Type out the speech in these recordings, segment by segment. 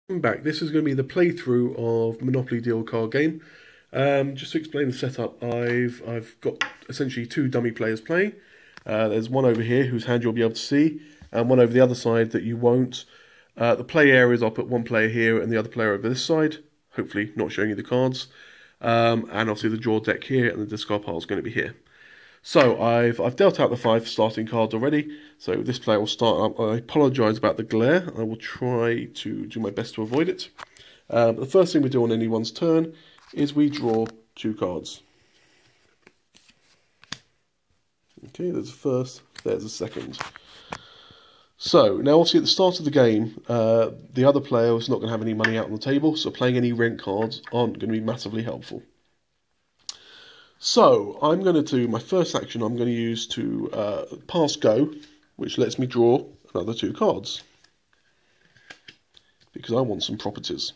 Welcome back. This is going to be the playthrough of Monopoly Deal card game. Just to explain the setup, I've got essentially two dummy players playing. There's one over here whose hand you'll be able to see, and one over the other side that you won't. The play areas, I'll put one player here and the other player over this side, hopefully not showing you the cards. And obviously the draw deck here and the discard pile is going to be here. So I've dealt out the 5 starting cards already. So this player will start up. I apologise about the glare. I will try to do my best to avoid it. The first thing we do on anyone's turn is we draw 2 cards. Okay, there's the first, there's the second. So now obviously at the start of the game, the other player is not going to have any money out on the table, so playing any rent cards aren't going to be massively helpful. So I'm going to do my first action. I'm going to use to pass go, which lets me draw another 2 cards because I want some properties.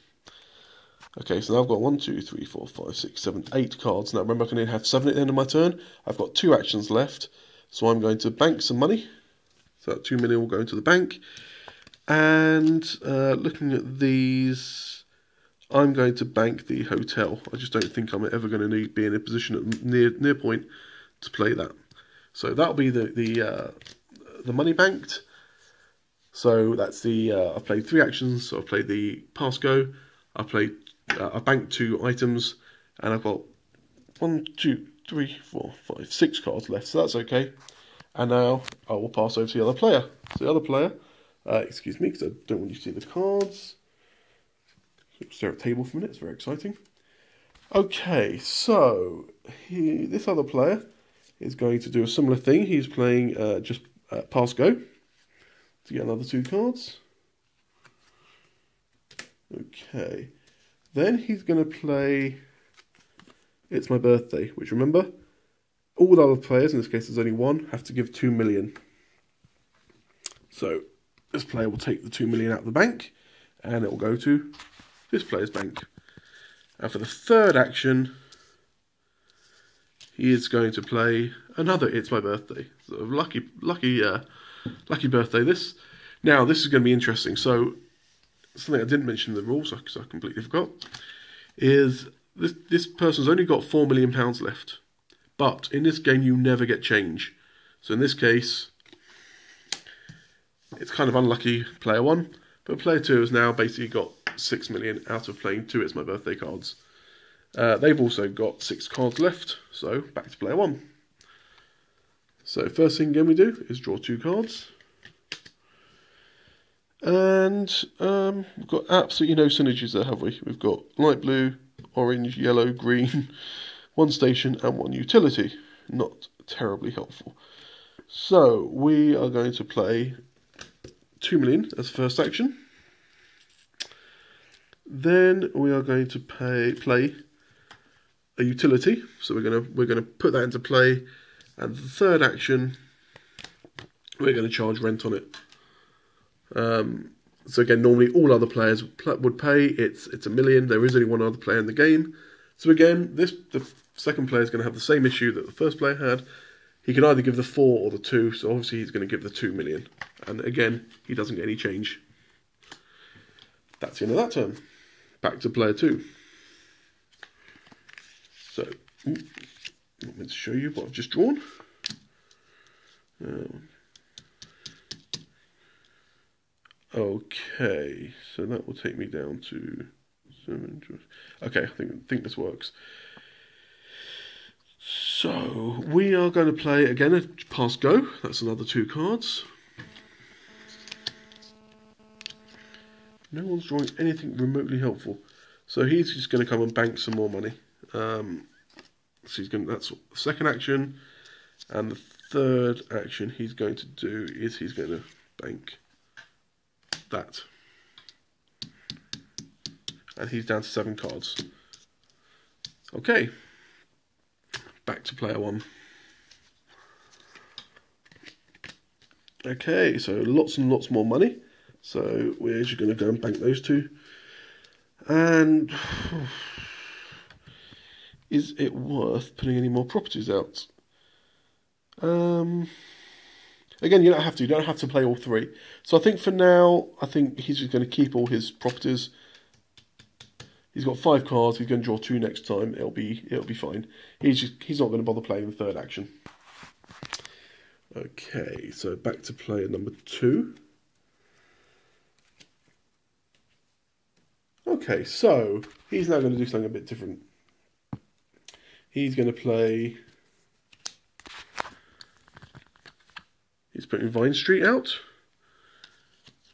Okay, so now I've got 1, 2, 3, 4, 5, 6, 7, 8 cards. Now remember, I can only have 7 at the end of my turn. I've got 2 actions left, so I'm going to bank some money. So that 2 million will go into the bank. And looking at these, I'm going to bank the hotel. I just don't think I'm ever going to be in a position at near point to play that. So that'll be the money banked. So that's the I've played 3 actions. So I've played the pass go. I banked 2 items, and I've got 1, 2, 3, 4, 5, 6 cards left. So that's okay. And now I will pass over to the other player. So the other player, excuse me, because I don't want you to see the cards. Stare at the table for a minute, it's very exciting. Okay, so this other player is going to do a similar thing. He's playing just pass go to get another 2 cards. Okay, then he's going to play It's My Birthday, which remember, all the other players, in this case there's only one, have to give 2 million. So this player will take the 2 million out of the bank, and it will go to this player's bank. And for the third action, he is going to play another It's My Birthday. Sort of lucky birthday this. Now this is going to be interesting. So something I didn't mention in the rules, because I completely forgot, is this person's only got £4 million left. But in this game you never get change. So in this case, it's kind of unlucky player 1, but player 2 has now basically got 6 million out of playing 2 It's My Birthday cards. They've also got 6 cards left, so back to player 1. So first thing again we do is draw 2 cards. And we've got absolutely no synergies there, have we? We've got light blue, orange, yellow, green, 1 station and 1 utility. Not terribly helpful. So we are going to play 2 million as first action. Then we are going to play a utility. So we're gonna put that into play, and the third action we're going to charge rent on it. So again, normally all other players would pay. It's £1 million. There is only one other player in the game. So again, the second player is going to have the same issue that the first player had. He can either give the 4 or the 2. So obviously he's going to give the 2 million. And again, he doesn't get any change. That's the end of that turn. Back to player 2. So, I'm going to show you what I've just drawn. Okay, so that will take me down to 7. Okay, I think this works. So we are going to play again a pass go. That's another 2 cards. No one's drawing anything remotely helpful. So he's just going to come and bank some more money. So that's the second action. And the third action he's going to do is he's going to bank that. And he's down to 7 cards. Okay. Back to player 1. Okay, so lots and lots more money. So we're just going to go and bank those 2. And is it worth putting any more properties out? Again, you don't have to play all 3. So I think for now, I think he's just going to keep all his properties. He's got 5 cards. He's going to draw 2 next time. It'll be fine. He's not going to bother playing the third action. Okay, so back to player number 2. Okay, so he's now going to do something a bit different. He's going to play. He's putting Vine Street out.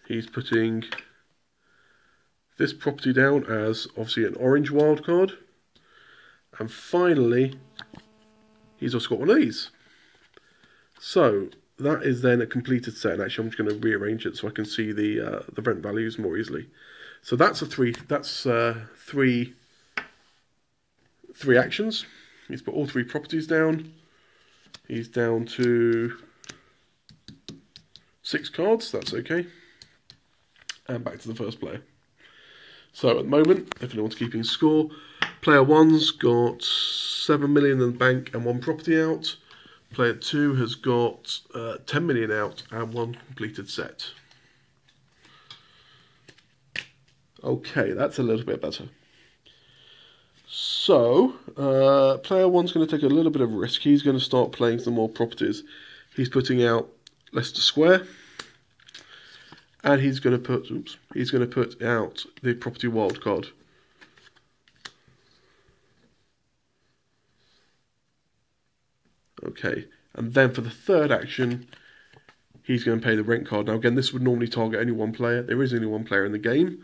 He's putting this property down as obviously an orange wildcard. And finally, he's also got one of these. So that is then a completed set. And actually, I'm just going to rearrange it so I can see the rent values more easily. So that's three actions. He's put all 3 properties down. He's down to 6 cards. That's okay. And back to the first player. So at the moment, if anyone's keeping score, player 1's got 7 million in the bank and 1 property out. Player 2 has got 10 million out and 1 completed set. Okay, that's a little bit better. So, player 1's going to take a little bit of risk. He's going to start playing some more properties. He's putting out Leicester Square. And he's going to put out the property wildcard. Okay, and then for the third action, he's going to pay the rent card. Now again, this would normally target only 1 player. There is only 1 player in the game.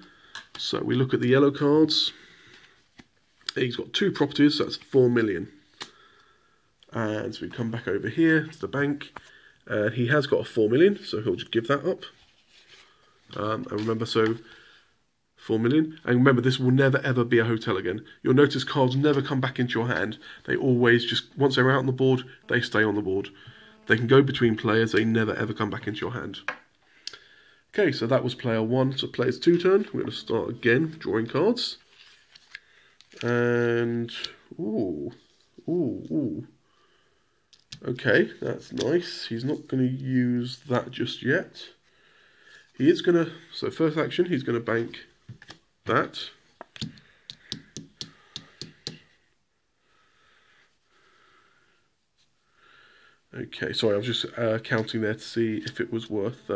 So we look at the yellow cards. He's got 2 properties, so that's 4 million. And so we come back over here to the bank. He has got a 4 million, so he'll just give that up. And remember, so 4 million. And remember, this will never ever be a hotel again. You'll notice cards never come back into your hand. They always just, once they're out on the board, they stay on the board. They can go between players, they never ever come back into your hand. Okay, so that was player 1. So player's 2 turn. We're going to start again, drawing cards. And, ooh. Okay, that's nice. He's not going to use that just yet. He is going to, so first action, he's going to bank that. Okay, sorry, I was just counting there to see if it was worth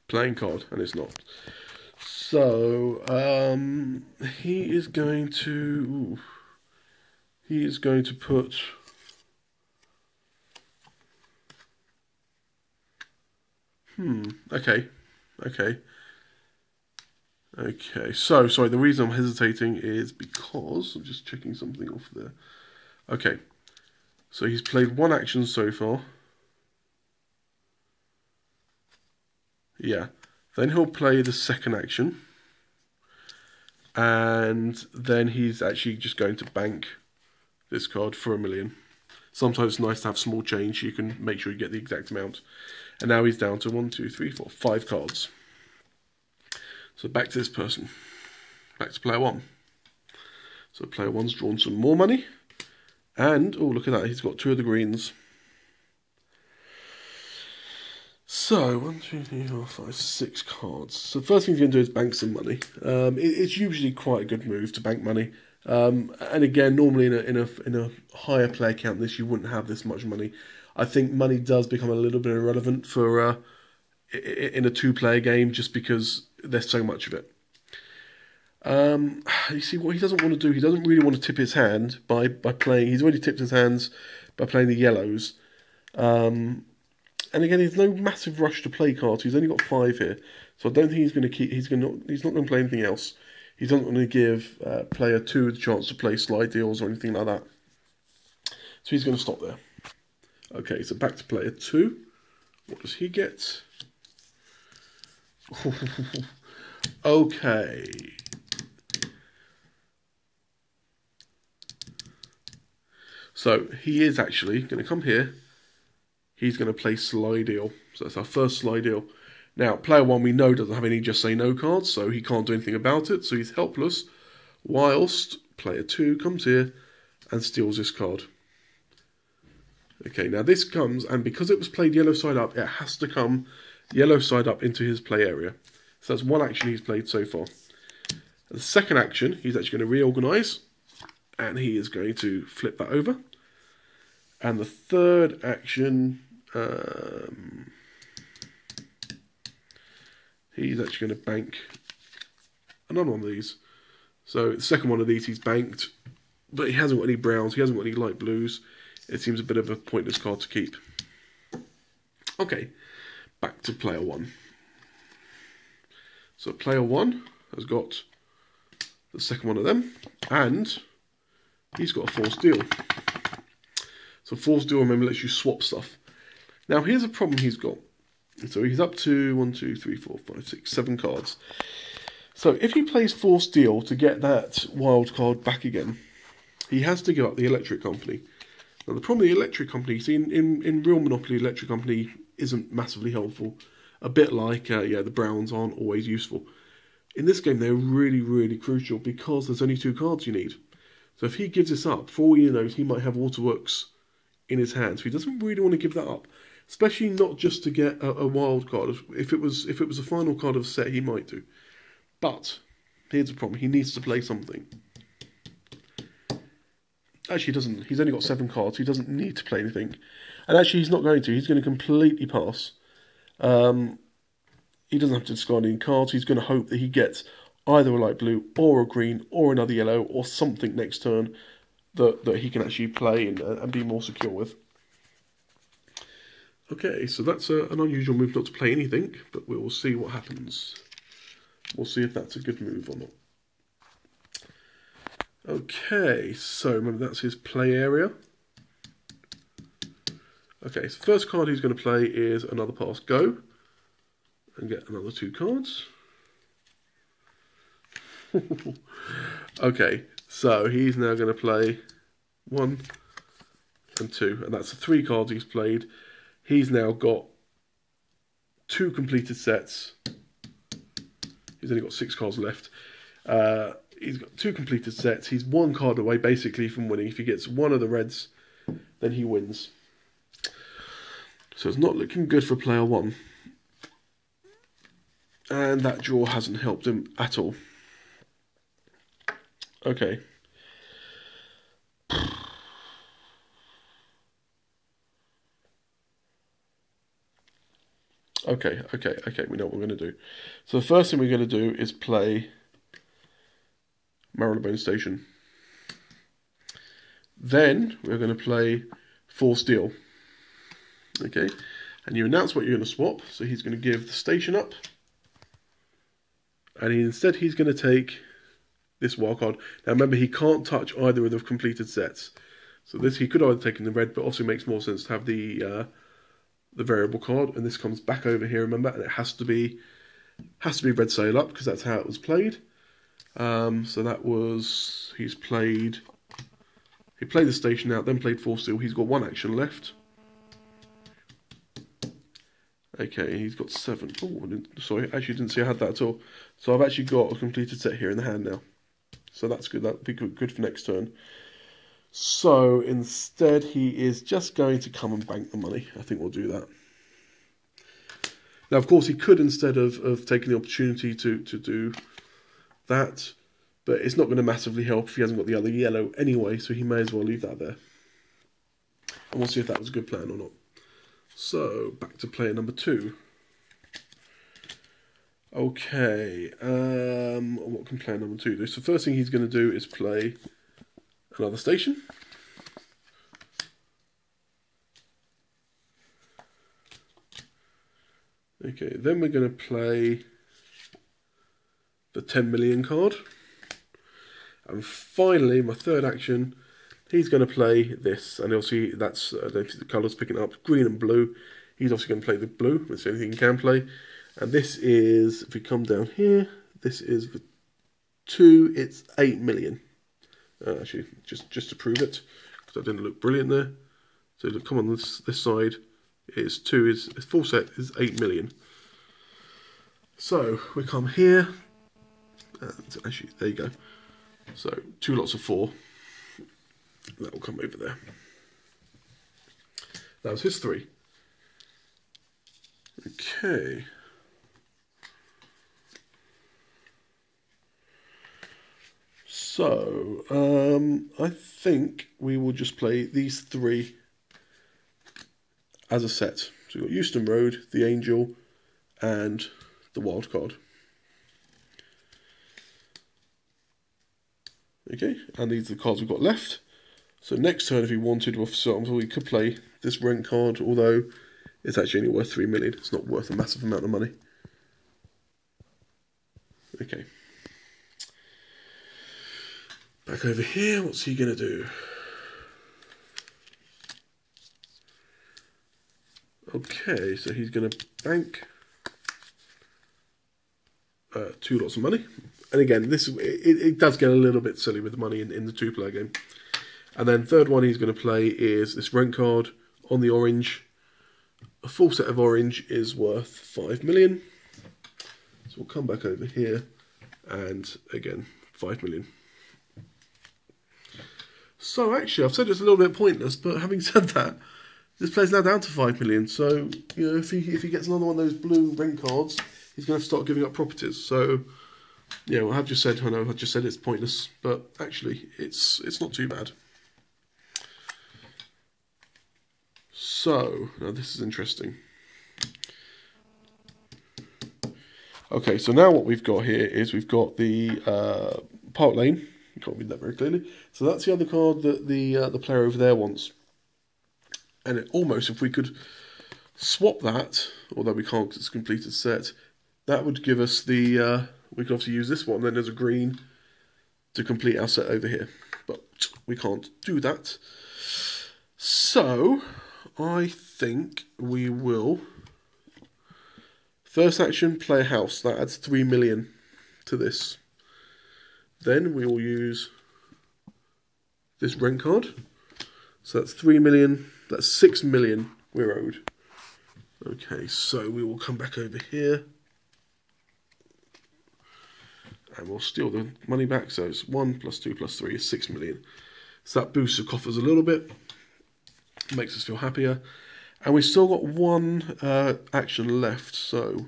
playing card, and it's not. So, he is going to put Okay, so, sorry, the reason I'm hesitating is because, I'm just checking something off there. Okay, so he's played 1 action so far. Yeah, then he'll play the second action. And then he's actually just going to bank this card for 1 million. Sometimes it's nice to have small change, so you can make sure you get the exact amount. And now he's down to 1, 2, 3, 4, 5 cards. So back to this person. Back to player 1. So player 1's drawn some more money. And, oh, look at that, he's got 2 of the greens. So, 1, 2, 3, 4, 5, 6 cards. So the first thing he's going to do is bank some money. It's usually quite a good move to bank money. And again, normally in a higher player count than this, you wouldn't have this much money. I think money does become a little bit irrelevant for in a 2-player game, just because there's so much of it. You see, what he doesn't want to do, he doesn't really want to tip his hand by playing. He's already tipped his hands by playing the yellows. And again, there's no massive rush to play cards. He's only got 5 here, so I don't think he's going to keep. He's not going to play anything else. He's not going to give player 2 the chance to play slide deals or anything like that. So he's going to stop there. Okay, so back to player 2. What does he get? Okay. So he is actually going to come here. He's going to play slide deal. So that's our first slide deal. Now, player 1 we know doesn't have any just say no cards, so he can't do anything about it, so he's helpless. Whilst player 2 comes here and steals this card. Okay, now this comes, and because it was played yellow side up, it has to come yellow side up into his play area. So that's 1 action he's played so far. The second action, he's actually going to reorganise, and he is going to flip that over. And the third action, he's actually going to bank another one of these. So the second one of these he's banked, but he hasn't got any browns, he hasn't got any light blues. It seems a bit of a pointless card to keep. Okay, back to player one. So player one has got the second one of them, and he's got a forced deal. So forced deal, remember, lets you swap stuff. Now here's a problem he's got. So he's up to 1, 2, 3, 4, 5, 6, 7 cards. So if he plays forced deal to get that wild card back again, he has to give up the electric company. Now the problem with the electric company, see, in real Monopoly, electric company isn't massively helpful. A bit like, yeah, the browns aren't always useful. In this game, they're really, really crucial because there's only 2 cards you need. So if he gives this up, for all you know, he might have Waterworks in his hand. So he doesn't really want to give that up, especially not just to get a wild card. If it was a final card of a set, he might do. But here's the problem: he needs to play something. Actually, he doesn't. He's only got 7 cards. He doesn't need to play anything. And actually, he's not going to. He's going to completely pass. He doesn't have to discard any cards. He's going to hope that he gets either a light blue or a green or another yellow or something next turn that he can actually play and be more secure with. Okay, so that's an unusual move not to play anything, but we will see what happens. We'll see if that's a good move or not. Okay, so remember that's his play area. Okay, so first card he's going to play is another pass go and get another 2 cards. Okay, so he's now going to play 1 and 2, and that's the 3 cards he's played. He's now got 2 completed sets. He's only got 6 cards left. He's got 2 completed sets. He's 1 card away basically from winning. If he gets 1 of the reds, then he wins. So it's not looking good for player 1. And that draw hasn't helped him at all. Okay. Okay, we know what we're going to do. So the first thing we're going to do is play Marylebone Station. Then we're going to play Forced Deal. Okay, and you announce what you're going to swap. So he's going to give the station up. And instead he's going to take this wild card. Now remember, he can't touch either of the completed sets. So this, he could either take in the red, but also makes more sense to have the variable card, and this comes back over here, remember, and it has to be red sail up because that's how it was played. So that was, he played the station out, then played Force Seal. He's got 1 action left. Okay, he's got 7. Oh, sorry, actually didn't see I had that at all. So I've actually got a completed set here in the hand now. So that's good. That'll be good for next turn. So instead, he is just going to come and bank the money. I think we'll do that. Now, of course, he could, instead of taking the opportunity to do that, but it's not going to massively help if he hasn't got the other yellow anyway, so he may as well leave that there. And we'll see if that was a good plan or not. So, back to player number 2. Okay, what can player number 2 do? So, first thing he's going to do is play another station. Okay, then we're going to play the 10 million card. And finally, my third action, he's going to play this. And you'll see that's, I don't think the colour's picking up, green and blue. He's obviously going to play the blue. That's the only thing he can play. And this is, if we come down here, this is the 2, it's 8 million. Actually, just to prove it, because that didn't look brilliant there. So look, come on this side, it's 2, is full set is 8 million. So we come here, and actually there you go. So 2 lots of 4, that will come over there. That was his 3. Okay. So, I think we will just play these three as a set. So we've got Euston Road, the Angel, and the wild card. Okay, and these are the cards we've got left. So next turn, if we wanted, for example, we could play this rent card, although it's actually only worth 3 million. It's not worth a massive amount of money. Okay. Back over here, what's he going to do? Okay, so he's going to bank 2 lots of money. And again, it does get a little bit silly with the money in the 2-player game. And then third one he's going to play is this rent card on the orange. A full set of orange is worth 5 million. So we'll come back over here and again, 5 million. So actually, I've said it's a little bit pointless, but having said that, this player's now down to 5 million. So, you know, if he gets another one of those blue rent cards, he's going to have to start giving up properties. So, yeah, well, I've just said, I know I've just said it's pointless, but actually, it's not too bad. So, now this is interesting. Okay, so now what we've got here is we've got the Park Lane. You can't read that very clearly. So that's the other card that the player over there wants. And it almost, if we could swap that, although we can't because it's a completed set, that would give us the, we could obviously use this one, then there's a green to complete our set over here. But we can't do that. So, I think we will, first action, play a house. That adds 3 million to this. Then we will use this rent card. So that's 3 million, that's 6 million we're owed. Okay, so we will come back over here. And we'll steal the money back. So it's 1 plus 2 plus 3 is 6 million. So that boosts the coffers a little bit. Makes us feel happier. And we've still got one action left. So,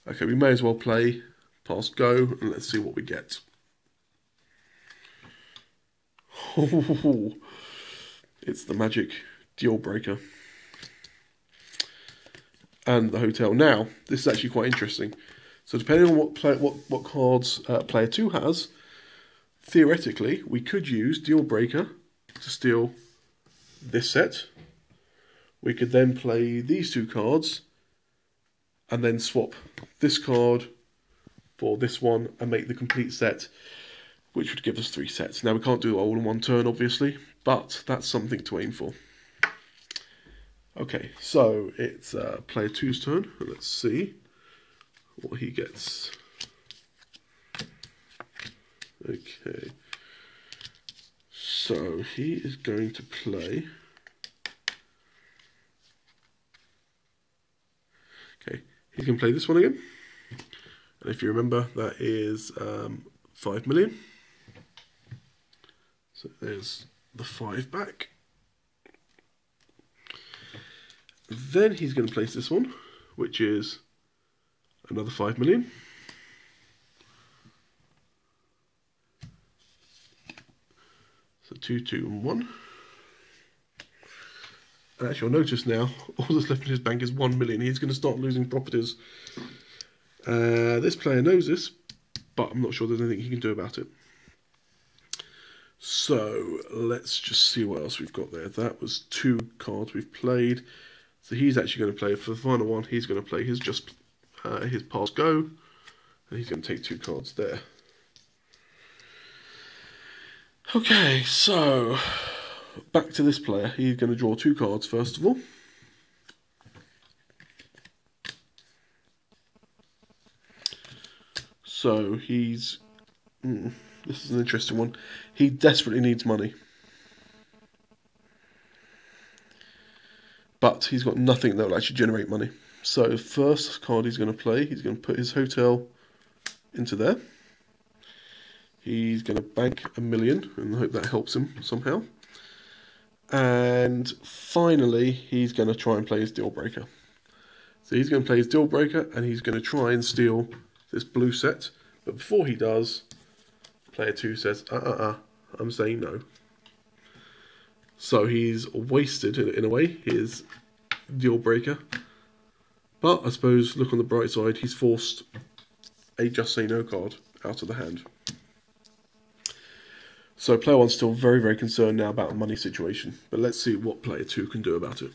okay, we may as well play pass go, and let's see what we get. Oh, it's the magic deal breaker. And the hotel. Now, this is actually quite interesting. So depending on what cards player 2 has, theoretically, we could use deal breaker to steal this set. We could then play these 2 cards and then swap this card for this one and make the complete set, which would give us 3 sets. Now we can't do it all in one turn, obviously, but that's something to aim for. Okay, so it's player 2's turn. Let's see what he gets. Okay, so he is going to play. Okay, he's going to play this one again. And if you remember, that is 5 million. So there's the 5 back. Then he's going to place this one, which is another 5 million. So 2, 2, and 1. And actually, you'll notice now, all that's left in his bank is 1 million. He's going to start losing properties. This player knows this, but I'm not sure there's anything he can do about it. So let's just see what else we've got there. That was 2 cards we've played. So he's actually going to play, for the final one, he's going to play his pass go, and he's going to take 2 cards there. Okay, so back to this player. He's going to draw 2 cards first of all. So he's, this is an interesting one. He desperately needs money. But he's got nothing that will actually generate money. So first card he's going to play, he's going to put his hotel into there. He's going to bank 1 million, and I hope that helps him somehow. And finally, he's going to try and play his deal breaker. So he's going to play his deal breaker, and he's going to try and steal this blue set. But before he does, Player 2 says, I'm saying no. So he's wasted, in a way, his deal breaker. But I suppose, look on the bright side, he's forced a just say no card out of the hand. So player 1's still very, very concerned now about the money situation. But let's see what player 2 can do about it.